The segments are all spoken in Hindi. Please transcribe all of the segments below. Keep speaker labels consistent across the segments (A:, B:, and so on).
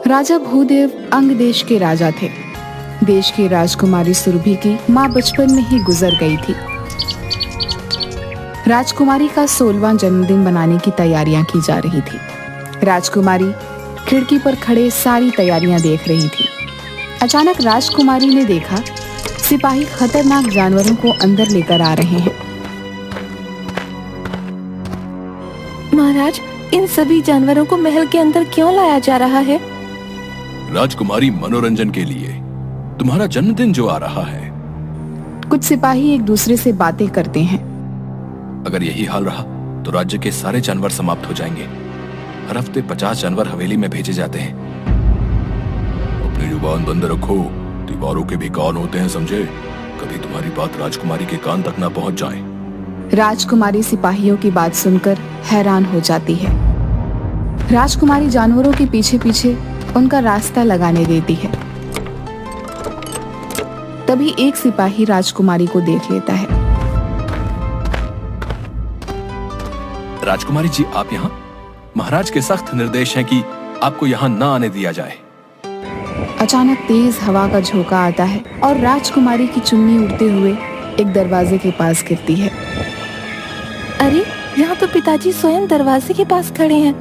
A: राजा भूदेव अंग देश के राजा थे। देश की राजकुमारी सुरभि की माँ बचपन में ही गुजर गई थी। राजकुमारी का 16वां जन्मदिन मनाने की तैयारियां की जा रही थी। राजकुमारी खिड़की पर खड़े सारी तैयारियां देख रही थी। अचानक राजकुमारी ने देखा सिपाही खतरनाक जानवरों को अंदर लेकर आ रहे हैं।
B: महाराज, इन सभी जानवरों को महल के अंदर क्यों लाया जा रहा है?
C: राजकुमारी, मनोरंजन के लिए। तुम्हारा जन्मदिन जो आ रहा है।
A: कुछ सिपाही एक दूसरे से बातें करते हैं।
C: अगर यही हाल रहा तो राज्य के सारे जानवर समाप्त हो जाएंगे। हर हफ्ते 50 जानवर हवेली में भेजे जाते हैं। अपनी जुबान बंद रखो, दीवारों के भी कान होते हैं, समझे? कभी तुम्हारी बात राजकुमारी के कान तक ना पहुंच जाए।
A: राजकुमारी सिपाहियों की बात सुनकर हैरान हो जाती है। राजकुमारी जानवरों के पीछे पीछे उनका रास्ता लगाने देती है। तभी एक सिपाही राजकुमारी को देख लेता है।
C: राजकुमारी जी, आप यहाँ? महाराज के सख्त निर्देश हैं कि आपको यहाँ न आने दिया जाए।
A: अचानक तेज हवा का झोंका आता है और राजकुमारी की चुन्नी उड़ते हुए एक दरवाजे के पास गिरती है।
B: अरे, यहाँ तो पिताजी स्वयं दरवाजे के पास खड़े हैं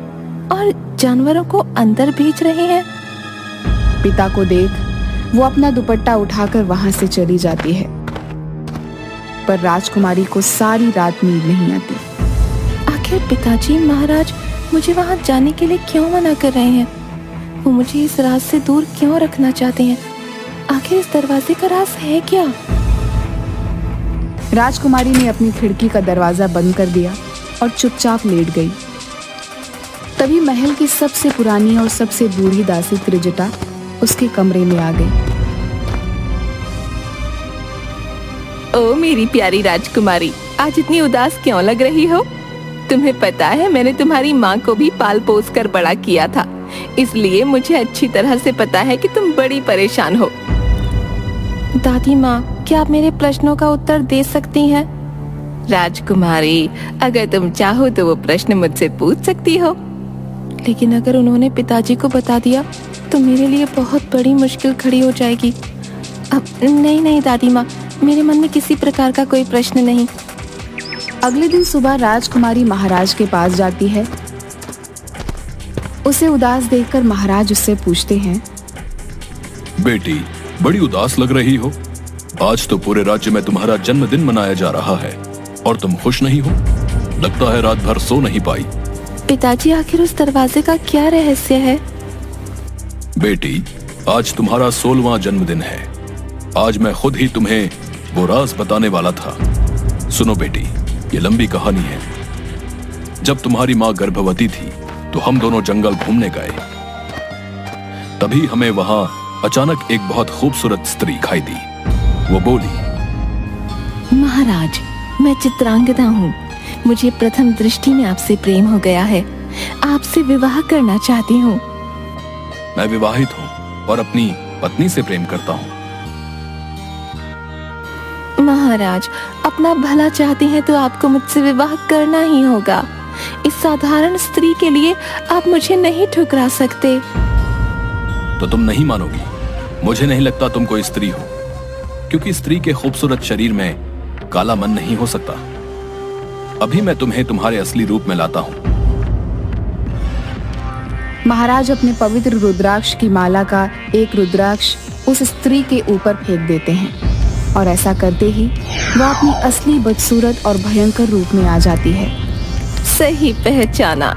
B: और जानवरों को अंदर भेज रहे हैं।
A: पिता को देख वो अपना दुपट्टा उठाकर वहां से चली जाती है, पर राजकुमारी को सारी रात नींद नहीं आती।
B: आखिर पिताजी महाराज मुझे वहां जाने के लिए क्यों मना कर रहे हैं? वो मुझे इस राज से दूर क्यों रखना चाहते हैं? आखिर इस दरवाजे का राज है क्या?
A: राजकुमारी ने अपनी खिड़की का दरवाजा बंद कर दिया और चुपचाप लेट गई। तभी महल की सबसे पुरानी और सबसे बूढ़ी दासी त्रिजटा उसके कमरे में आ गई।
B: ओ मेरी प्यारी राजकुमारी, आज इतनी उदास क्यों लग रही हो? तुम्हें पता है, मैंने तुम्हारी माँ को भी पाल पोस कर बड़ा किया था, इसलिए मुझे अच्छी तरह से पता है कि तुम बड़ी परेशान हो। दादी माँ, क्या आप मेरे प्रश्नों का उत्तर दे सकती हैं? राजकुमारी, अगर तुम चाहो तो वो प्रश्न मुझसे पूछ सकती हो, लेकिन अगर उन्होंने पिताजी को बता दिया तो मेरे लिए बहुत बड़ी मुश्किल खड़ी हो जाएगी। अब नहीं दादी माँ, मेरे मन में किसी प्रकार का कोई प्रश्न नहीं।
A: अगले दिन सुबह राजकुमारी महाराज के पास जाती है। उसे उदास देखकर महाराज उससे पूछते हैं,
C: बेटी, बड़ी उदास लग रही हो। आज तो पूरे राज्य में तुम्हारा जन्मदिन मनाया जा रहा है और तुम खुश नहीं हो। लगता है रात भर सो नहीं पाई।
B: पिताजी, आखिर उस दरवाजे का क्या रहस्य है?
C: बेटी, आज तुम्हारा 16वां जन्मदिन है। आज मैं खुद ही तुम्हें वो राज बताने वाला था। सुनो बेटी, ये लंबी कहानी है। जब तुम्हारी माँ गर्भवती थी तो हम दोनों जंगल घूमने गए। तभी हमें वहां अचानक एक बहुत खूबसूरत स्त्री दिखाई दी। वो बोली,
B: महाराज, मैं चित्रांगदा हूँ। मुझे प्रथम दृष्टि में आपसे प्रेम हो गया है। आपसे विवाह करना चाहती हूँ।
C: मैं विवाहित हूँ और अपनी पत्नी से प्रेम करता हूँ।
B: महाराज, अपना भला चाहते हैं तो आपको मुझसे विवाह करना ही होगा। इस साधारण स्त्री के लिए आप मुझे नहीं ठुकरा सकते।
C: तो तुम नहीं मानोगी? मुझे नहीं लगता तुम कोई स्त्री हो, क्योंकि स्त्री के खूबसूरत शरीर में काला मन नहीं हो सकता। अभी मैं तुम्हें तुम्हारे असली रूप में लाता हूँ।
A: महाराज अपने पवित्र रुद्राक्ष की माला का एक रुद्राक्ष उस स्त्री के ऊपर फेंक देते हैं और ऐसा करते ही वह अपनी असली बदसूरत और भयंकर रूप में आ जाती है।
B: सही पहचाना।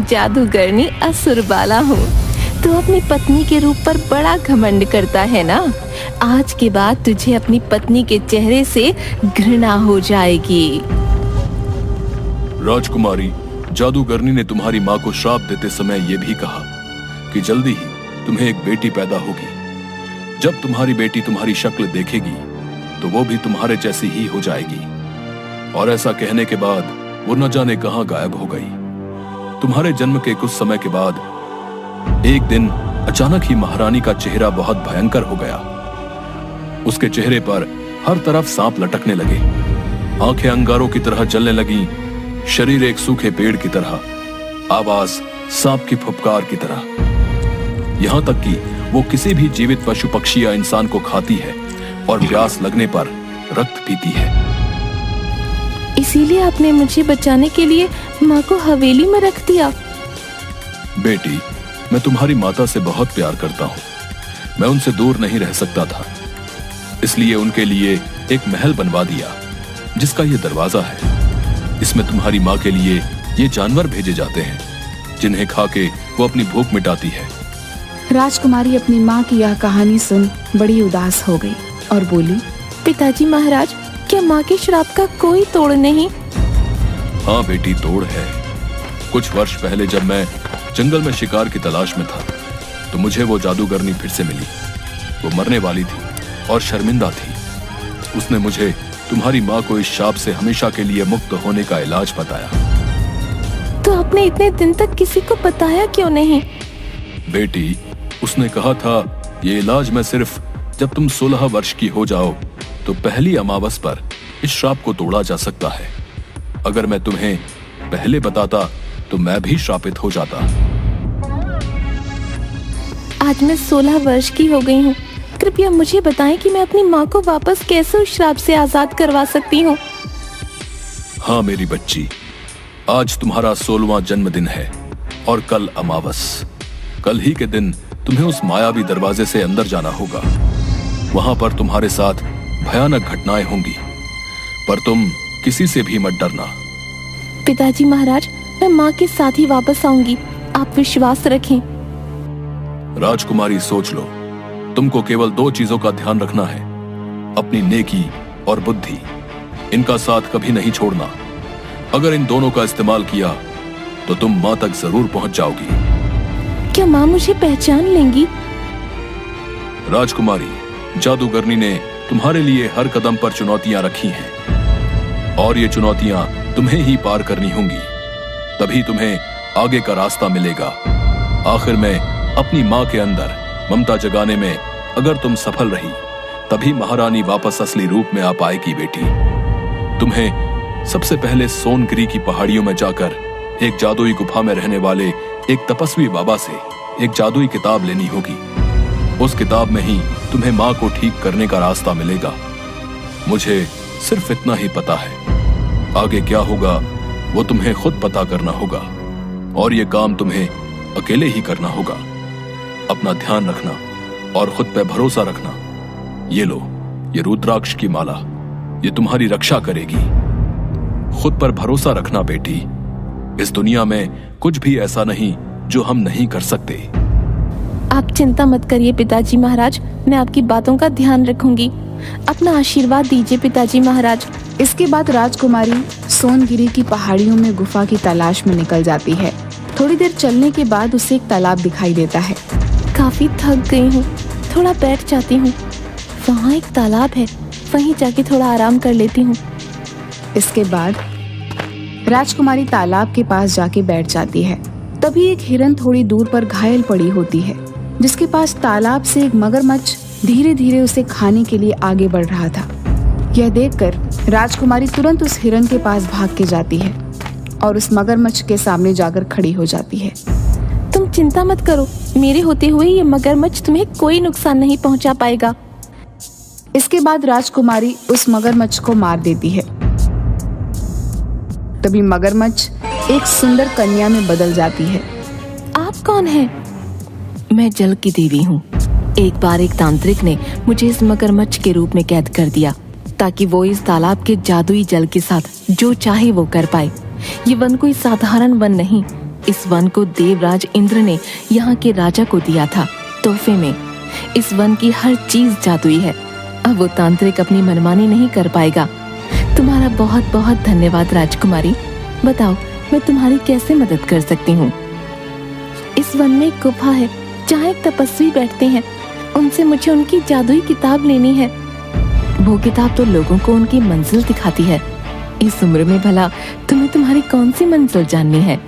B: जादूगरनी असुरबाला हूँ। तू अपनी पत्नी के रूप पर बड़ा घमंड करता है ना? आज के बाद तुझे अपनी पत्नी के चेहरे से घृणा हो जाएगी।
C: राजकुमारी, जादूगरनी ने तुम्हारी माँ को श्राप देते समय ये भी कहा कि जल्दी ही तुम्हें एक बेटी पैदा होगी। जब तुम्हारी बेटी तुम्हारी शक्ल देखेगी तो वो भी तुम्हारे जैसी ही हो जाएगी। और ऐसा कहने के बाद वो न जाने कहां गायब हो गई। तुम्हारे जन्म के कुछ समय के बाद एक दिन अचानक ही महारानी का चेहरा बहुत भयंकर हो गया। उसके चेहरे पर हर तरफ सांप लटकने लगे, आंखें अंगारों की तरह जलने लगी, शरीर एक सूखे पेड़ की तरह, आवाज सांप की फुफकार की तरह। यहाँ तक कि वो किसी भी जीवित पशु पक्षी या इंसान को खाती है और प्यास लगने पर रक्त पीती है।
B: इसीलिए आपने मुझे बचाने के लिए माँ को हवेली में रख दिया।
C: बेटी, मैं तुम्हारी माता से बहुत प्यार करता हूँ। मैं उनसे दूर नहीं रह सकता था, इसलिए उनके लिए एक महल बनवा दिया जिसका ये दरवाजा है। इसमें तुम्हारी माँ के लिए ये जानवर भेजे जाते हैं जिन्हें खा के वो अपनी भूख मिटाती है।
A: राजकुमारी अपनी माँ की यह कहानी सुन बड़ी उदास हो गई और बोली,
B: पिताजी महाराज, क्या माँ के श्राप का कोई तोड़ नहीं?
C: हाँ बेटी, तोड़ है। कुछ वर्ष पहले जब मैं जंगल में शिकार की तलाश में था तो मुझे वो जादूगरनी फिर से मिली। वो मरने वाली थी और शर्मिंदा थी। उसने मुझे तुम्हारी माँ को इस शाप से हमेशा के लिए मुक्त होने का इलाज बताया।
B: तो आपने इतने दिन तक किसी को बताया क्यों नहीं?
C: बेटी, उसने कहा था ये इलाज मैं सिर्फ जब तुम 16 वर्ष की हो जाओ तो पहली अमावस पर इस श्राप को तोड़ा जा सकता है। अगर मैं तुम्हें पहले बताता तो मैं भी श्रापित हो जाता।
B: आज मैं 16 वर्ष की हो गई हूँ। कृपया मुझे बताएं कि मैं अपनी माँ को वापस कैसे उस श्राप से आजाद करवा सकती हूँ।
C: हाँ मेरी बच्ची, आज तुम्हारा 16वां जन्मदिन है और कल अमावस। कल ही के दिन तुम्हें उस मायावी दरवाजे से अंदर जाना होगा। वहां पर तुम्हारे साथ भयानक घटनाएं होंगी, पर तुम किसी से भी मत डरना।
B: पिताजी महाराज, मैं माँ के साथ ही वापस आऊंगी, आप विश्वास रखें।
C: राजकुमारी, सोच लो, तुमको केवल 2 चीजों का ध्यान रखना है, अपनी नेकी और बुद्धि। इनका साथ कभी नहीं छोड़ना। अगर इन दोनों का इस्तेमाल किया तो तुम माँ तक जरूर पहुंच जाओगी।
B: क्या माँ मुझे पहचान लेंगी?
C: राजकुमारी, जादूगरनी ने तुम्हारे लिए हर कदम पर चुनौतियां रखी हैं और ये चुनौतियां तुम्हें ही पार करनी होंगी, तभी तुम्हें आगे का रास्ता मिलेगा। आखिर में अपनी माँ के अंदर ममता जगाने में अगर तुम सफल रही तभी महारानी वापस असली रूप में आ पाएगी। बेटी, तुम्हें सबसे पहले सोनगिरी की पहाड़ियों में जाकर एक जादुई गुफा में रहने वाले एक तपस्वी बाबा से एक जादुई किताब लेनी होगी। उस किताब में ही तुम्हें माँ को ठीक करने का रास्ता मिलेगा। मुझे सिर्फ इतना ही पता है, आगे क्या होगा वो तुम्हें खुद पता करना होगा और ये काम तुम्हें अकेले ही करना होगा। अपना ध्यान रखना और खुद पे भरोसा रखना। ये लो, ये रुद्राक्ष की माला, ये तुम्हारी रक्षा करेगी। खुद पर भरोसा रखना बेटी। इस दुनिया में कुछ भी ऐसा नहीं जो हम नहीं कर सकते।
B: आप चिंता मत करिए पिताजी महाराज, मैं आपकी बातों का ध्यान रखूंगी। अपना आशीर्वाद दीजिए पिताजी महाराज।
A: इसके बाद राजकुमारी सोनगिरी की पहाड़ियों में गुफा की तलाश में निकल जाती है। थोड़ी देर चलने के बाद उसे एक तालाब दिखाई देता है।
B: काफी थक गई हूँ, थोड़ा बैठ जाती हूँ। वहाँ एक तालाब है, वहीं जाके थोड़ा आराम कर लेती हूँ।
A: इसके बाद राजकुमारी तालाब के पास जाके बैठ जाती है। तभी एक हिरन थोड़ी दूर पर घायल पड़ी होती है, जिसके पास तालाब से एक मगरमच्छ धीरे धीरे उसे खाने के लिए आगे बढ़ रहा था। यह देखकर राजकुमारी तुरंत उस हिरन के पास भाग के जाती है और उस मगरमच्छ के सामने जाकर खड़ी हो जाती है।
B: तुम चिंता मत करो, मेरे होते हुए ये मगरमच्छ तुम्हें कोई नुकसान नहीं पहुंचा पाएगा।
A: इसके बाद राजकुमारी उस मगरमच्छ को मार देती है। तभी मगरमच्छ एक सुंदर कन्या में बदल जाती है।
B: आप कौन हैं? मैं जल की देवी हूँ। एक बार एक तांत्रिक ने मुझे इस मगरमच्छ के रूप में कैद कर दिया ताकि वो इस तालाब के जादुई जल के साथ जो चाहे वो कर पाए। ये वन कोई साधारण वन नहीं, इस वन को देवराज इंद्र ने यहाँ के राजा को दिया था तोहफे में। इस वन की हर चीज जादुई है। अब वो तांत्रिक अपनी मनमानी नहीं कर पाएगा। तुम्हारा बहुत बहुत धन्यवाद राजकुमारी। बताओ मैं तुम्हारी कैसे मदद कर सकती हूँ? इस वन में एक गुफा है जहाँ एक तपस्वी बैठते हैं। उनसे मुझे उनकी जादुई किताब लेनी है। वो किताब तो लोगों को उनकी मंजिल दिखाती है। इस उम्र में भला तुम्हें तुम्हारी कौन सी मंजिल जाननी है?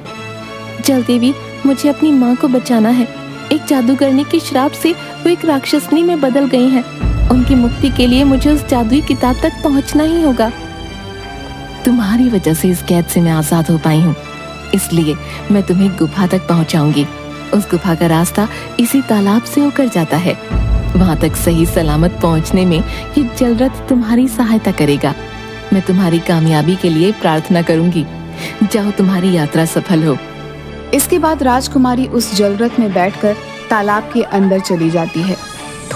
B: जल देवी, मुझे अपनी माँ को बचाना है। एक जादूगरनी के श्राप से वो एक राक्षसनी में बदल गई हैं। उनकी मुक्ति के लिए मुझे उस जादुई किताब तक पहुँचना ही होगा। तुम्हारी वजह से इस कैद से मैं आजाद हो पाई हूँ। इसलिए मैं तुम्हें गुफा तक पहुंचाऊंगी। उस गुफा का रास्ता इसी तालाब से होकर जाता है। वहां तक सही सलामत पहुंचने में ये जलरथ तुम्हारी सहायता करेगा। मैं तुम्हारी कामयाबी के लिए प्रार्थना करूंगी। जाओ, तुम्हारी यात्रा सफल हो।
A: इसके बाद राजकुमारी उस जलरथ में बैठकर तालाब के अंदर चली जाती है।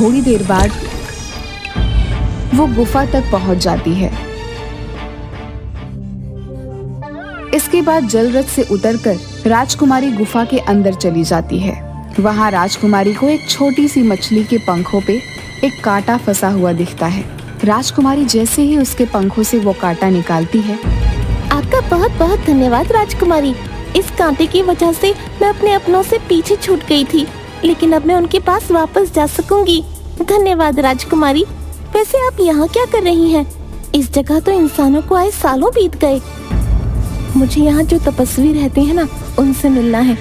A: थोड़ी देर बाद वो गुफा तक पहुंच जाती है। इसके बाद जलरथ से उतरकर राजकुमारी गुफा के अंदर चली जाती है। वहां राजकुमारी को एक छोटी सी मछली के पंखों पे एक कांटा फंसा हुआ दिखता है। राजकुमारी जैसे ही उसके पंखों से वो कांटा निकालती है।
D: आपका बहुत बहुत धन्यवाद राजकुमारी। इस कांटे की वजह से मैं अपने अपनों से पीछे छूट गई थी, लेकिन अब मैं उनके पास वापस जा सकूंगी। धन्यवाद राजकुमारी। वैसे आप यहाँ क्या कर रही हैं? इस जगह तो इंसानों को आए सालों बीत गए। मुझे यहाँ जो तपस्वी रहते हैं ना, उनसे मिलना है।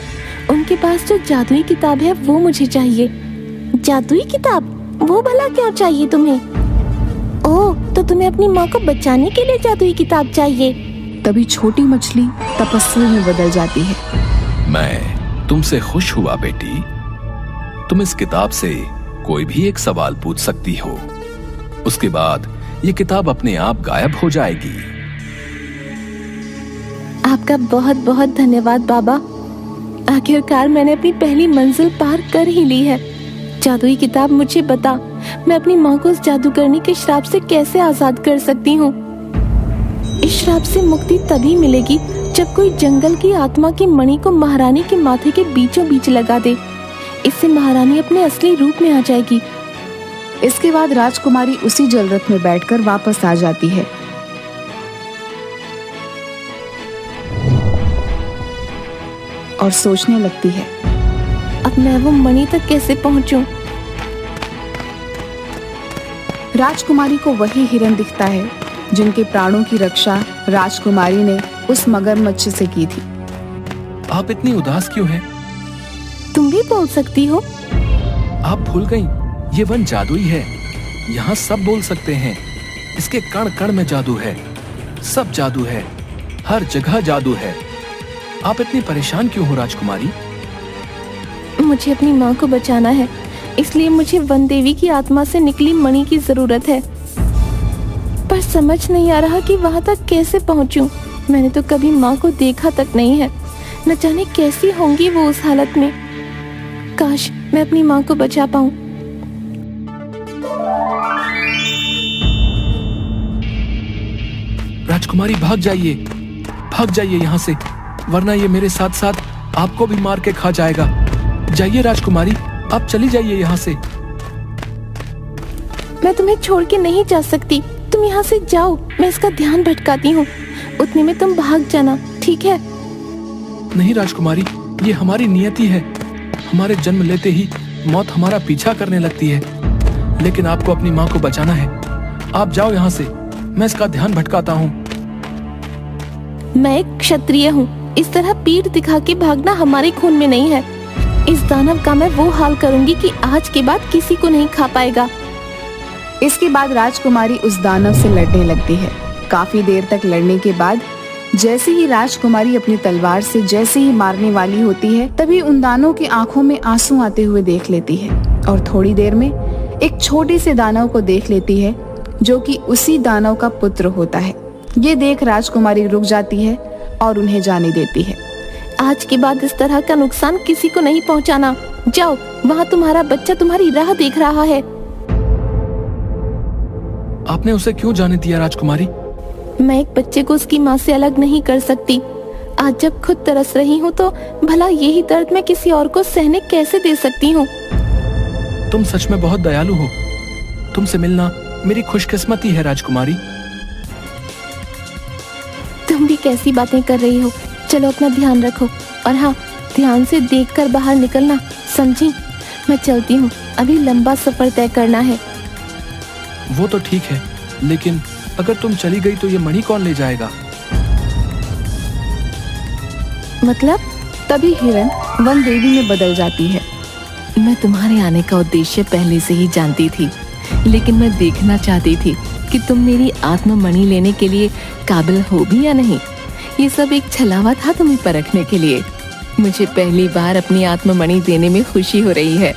D: उनके पास जो जादुई किताब है वो मुझे चाहिए। जादुई किताब? वो भला क्यों चाहिए तुम्हें? ओह, तो तुम्हें अपनी माँ को बचाने के लिए जादुई किताब चाहिए।
A: तभी छोटी मछली तपस्वी में बदल जाती है।
C: मैं तुमसे खुश हुआ बेटी। तुम इस किताब से कोई भी एक सवाल पूछ सकती हो। उसके बाद ये किताब अपने आप गायब हो जाएगी।
D: आपका बहुत बहुत धन्यवाद बाबा। आखिरकार मैंने अपनी पहली मंजिल पार कर ही ली है। जादुई किताब, मुझे बता, मैं अपनी माँ को उस जादूगरनी के श्राप से कैसे आजाद कर सकती हूँ? इस श्राप से मुक्ति तभी मिलेगी जब कोई जंगल की आत्मा की मणि को महारानी के माथे के बीचों बीच लगा दे। इससे महारानी अपने असली रूप में आ जाएगी।
A: इसके बाद राजकुमारी उसी जलरथ में बैठकर वापस आ जाती है। और सोचने लगती है,
D: अब मैं वो मणि तक कैसे पहुंचूं?
A: राजकुमारी को वही हिरन दिखता है जिनके प्राणों की रक्षा राजकुमारी ने उस मगरमच्छ से की थी।
C: आप इतनी उदास क्यों हैं?
D: तुम भी बोल सकती हो।
C: आप भूल गईं, ये वन जादुई है। यहाँ सब बोल सकते हैं। इसके कण कण में जादू है। सब जादू है, हर जगह जादू है। आप इतनी परेशान क्यों हो राजकुमारी?
D: मुझे अपनी माँ को बचाना है, इसलिए मुझे वन देवी की आत्मा से निकली मणि की जरूरत है। पर समझ नहीं आ रहा कि वहाँ तक कैसे पहुँचूं। मैंने तो कभी माँ को देखा तक नहीं है। न जाने कैसी होंगी वो उस हालत में। काश मैं अपनी माँ को बचा पाऊं।
C: राजकुमारी भाग जाइए यहाँ से, वरना ये मेरे साथ साथ आपको भी मार के खा जाएगा। जाइए राजकुमारी, आप चली जाइए यहाँ से।
D: मैं तुम्हें छोड़ के नहीं जा सकती। तुम यहाँ से जाओ, मैं इसका ध्यान भटकाती हूँ। उतने में तुम भाग जाना, ठीक है?
C: नहीं राजकुमारी, ये हमारी नियति है। हमारे जन्म लेते ही मौत हमारा पीछा करने लगती है, लेकिन आपको अपनी माँ को बचाना है। आप जाओ यहाँ से, मैं इसका ध्यान भटकाता हूँ।
D: मैं एक क्षत्रिय हूँ। इस तरह पीठ दिखा के भागना हमारे खून में नहीं है। इस दानव का मैं वो हाल करूंगी कि आज के बाद किसी को नहीं खा पाएगा।
A: इसके बाद राजकुमारी उस दानव से लड़ने लगती है। काफी देर तक लड़ने के बाद जैसे ही राजकुमारी अपनी तलवार से जैसे ही मारने वाली होती है, तभी उन दानवों की आंखों में आंसू आते हुए देख लेती है और थोड़ी देर में एक छोटे से दानव को देख लेती है जो कि उसी दानव का पुत्र होता है। ये देख राजकुमारी रुक जाती है और उन्हें जाने देती है।
D: आज के बाद इस तरह का नुकसान किसी को नहीं पहुंचाना। जाओ, वहाँ तुम्हारा बच्चा तुम्हारी राह देख रहा है।
C: आपने उसे क्यों जाने दिया राजकुमारी?
D: मैं एक बच्चे को उसकी माँ से अलग नहीं कर सकती। आज जब खुद तरस रही हूँ तो भला यही दर्द मैं किसी और को सहने कैसे दे सकती हूँ?
C: तुम सच में बहुत दयालु हो। तुमसे मिलना मेरी खुशकिस्मती है राजकुमारी।
D: तुम भी कैसी बातें कर रही हो। चलो अपना ध्यान रखो, और हाँ, ध्यान से देखकर बाहर निकलना, समझी? मैं चलती हूँ, अभी लंबा सफर तय करना है।
C: वो तो ठीक है, लेकिन अगर तुम चली गई तो ये मणि कौन ले जाएगा?
D: मतलब?
A: तभी हिरन वन देवी में बदल जाती है।
B: मैं तुम्हारे आने का उद्देश्य पहले से ही जानती थी, लेकिन मैं देखना चाहती थी कि तुम मेरी आत्मा मणि लेने के लिए काबिल हो भी या नहीं। ये सब एक छलावा था तुम्हें परखने के लिए। मुझे पहली बार अपनी आत्ममणि देने में खुशी हो रही है।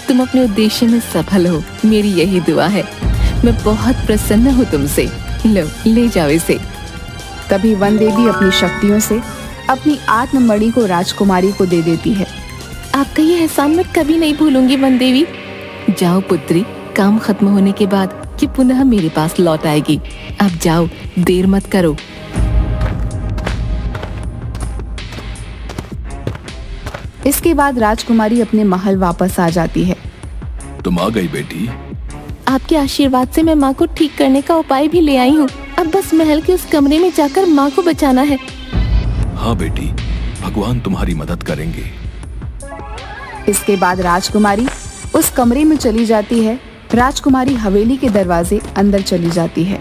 B: तुम अपने उद्देश्य में सफल हो, मेरी यही दुआ है। मैं बहुत प्रसन्न हूँ तुमसे। लो, ले जाओ इसे।
A: तभी वन देवी अपनी शक्तियों से अपनी आत्ममणि को राजकुमारी को दे देती है।
B: आपका ये एहसान मैं कभी नहीं भूलूंगी वन देवी। जाओ पुत्री, काम खत्म होने के बाद ये पुनः मेरे पास लौट आएगी। अब जाओ, देर मत करो।
A: इसके बाद राजकुमारी अपने महल वापस आ जाती है।
C: तुम आ गई बेटी।
B: आपके आशीर्वाद से मैं माँ को ठीक करने का उपाय भी ले आई हूँ। अब बस महल के उस कमरे में जाकर माँ को बचाना है।
C: हाँ बेटी, भगवान तुम्हारी मदद करेंगे।
A: इसके बाद राजकुमारी उस कमरे में चली जाती है। राजकुमारी हवेली के दरवाजे अंदर चली जाती है।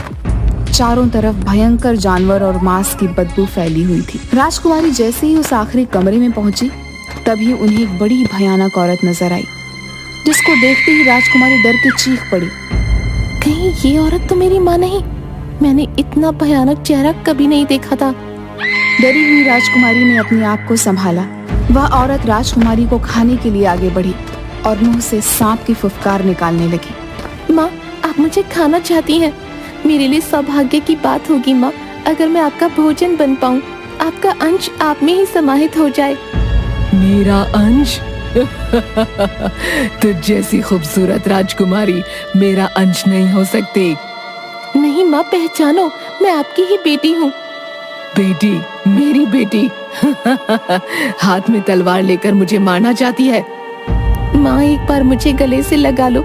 A: चारों तरफ भयंकर जानवर और मांस की बदबू फैली हुई थी। राजकुमारी जैसे ही उस आखिरी कमरे में पहुंची, तभी उन्हें एक बड़ी भयानक औरत नजर आई, जिसको देखते ही राजकुमारी डर के चीख पड़ी।
B: कहीं ये औरत तो मेरी माँ नहीं? मैंने इतना भयानक चेहरा कभी नहीं देखा था।
A: डरी हुई राजकुमारी ने अपने आप को संभाला। वह औरत राजकुमारी को खाने के लिए आगे बढ़ी और मुंह से सांप की फुफकार निकालने लगी।
B: माँ, आप मुझे खाना चाहती हैं? मेरे लिए सौभाग्य की बात होगी माँ, अगर मैं आपका भोजन बन पाऊँ, आपका अंश आप में ही समाहित हो जाए। मेरा अंश? तुझ जैसी खूबसूरत राजकुमारी मेरा अंश नहीं हो सकती। नहीं माँ, पहचानो, मैं आपकी ही बेटी हूँ। बेटी? मेरी बेटी? हाथ में तलवार लेकर मुझे मारना चाहती है? माँ, एक बार मुझे गले से लगा लो,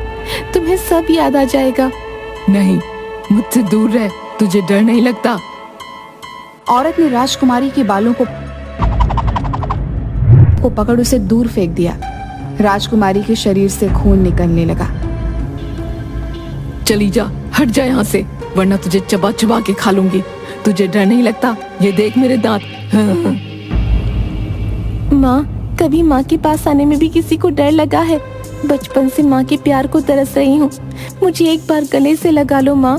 B: तुम्हें सब याद आ जाएगा। नहीं, मुझसे दूर रह, तुझे डर नहीं लगता?
A: औरत ने राजकुमारी के बालों को पकड़ उसे दूर फेंक दिया। राजकुमारी के शरीर से खून निकलने लगा।
B: चली जा, हट जा यहाँ से, वरना तुझे चबा चबा के खा लूंगी। तुझे डर नहीं लगता? ये देख मेरे दांत। माँ, कभी माँ के पास आने में भी किसी को डर लगा है? बचपन से माँ के प्यार को तरस रही हूँ, मुझे एक बार गले से लगा लो माँ।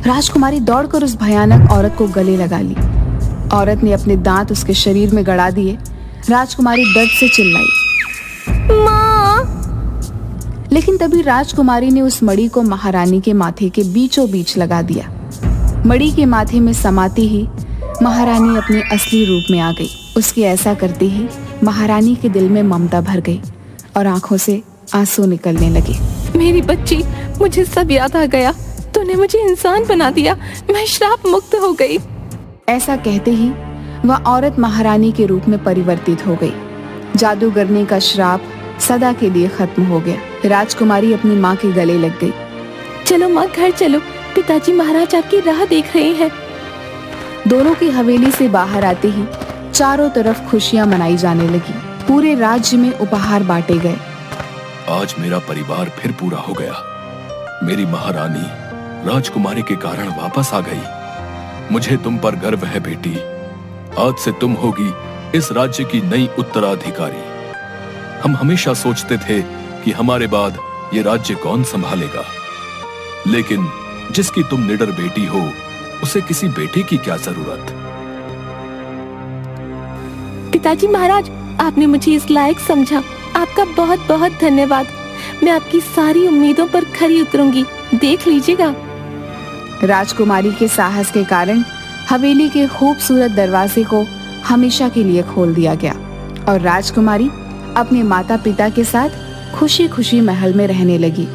A: राजकुमारी दौड़कर उस भयानक औरत को गले लगा ली। औरत ने अपने दांत उसके शरीर में गड़ा दिए। राजकुमारी दर्द से चिल्लाई,
D: माँ!
A: लेकिन तभी राजकुमारी ने उस मणि को महारानी के माथे के बीचों बीच लगा दिया। मणि के माथे में समाते ही महारानी अपने असली रूप में आ गई। उसके ऐसा करते ही महारानी के दिल में ममता भर गई और आंखों से आंसू निकलने लगे।
B: मेरी बच्ची, मुझे सब याद आ गया। तूने मुझे इंसान बना दिया, मैं श्राप मुक्त हो गई।
A: ऐसा कहते ही वह औरत महारानी के रूप में परिवर्तित हो गई। जादूगरनी का श्राप सदा के लिए खत्म हो गया। राजकुमारी अपनी माँ के गले लग गई।
B: चलो माँ, घर चलो, पिताजी महाराज आपकी राह देख रहे हैं।
A: दोनों की हवेली से बाहर आते ही चारों तरफ खुशियां मनाई जाने लगी। पूरे राज्य में उपहार बांटे गए।
C: आज मेरा परिवार फिर पूरा हो गया। मेरी महारानी राजकुमारी के कारण वापस आ गई। मुझे तुम पर गर्व है बेटी। आज से तुम होगी इस राज्य की नई उत्तराधिकारी। हम हमेशा सोचते थे कि हमारे बाद ये राज्य कौन संभालेगा, लेकिन जिसकी तुम निडर बेटी हो, उसे किसी बेटी की क्या जरूरत।
B: पिताजी महाराज, आपने मुझे इस लायक समझा, आपका बहुत बहुत धन्यवाद। मैं आपकी सारी उम्मीदों पर खरी उतरूंगी, देख लीजिएगा।
A: राजकुमारी के साहस के कारण हवेली के खूबसूरत दरवाजे को हमेशा के लिए खोल दिया गया और राजकुमारी अपने माता पिता के साथ खुशी खुशी महल में रहने लगी।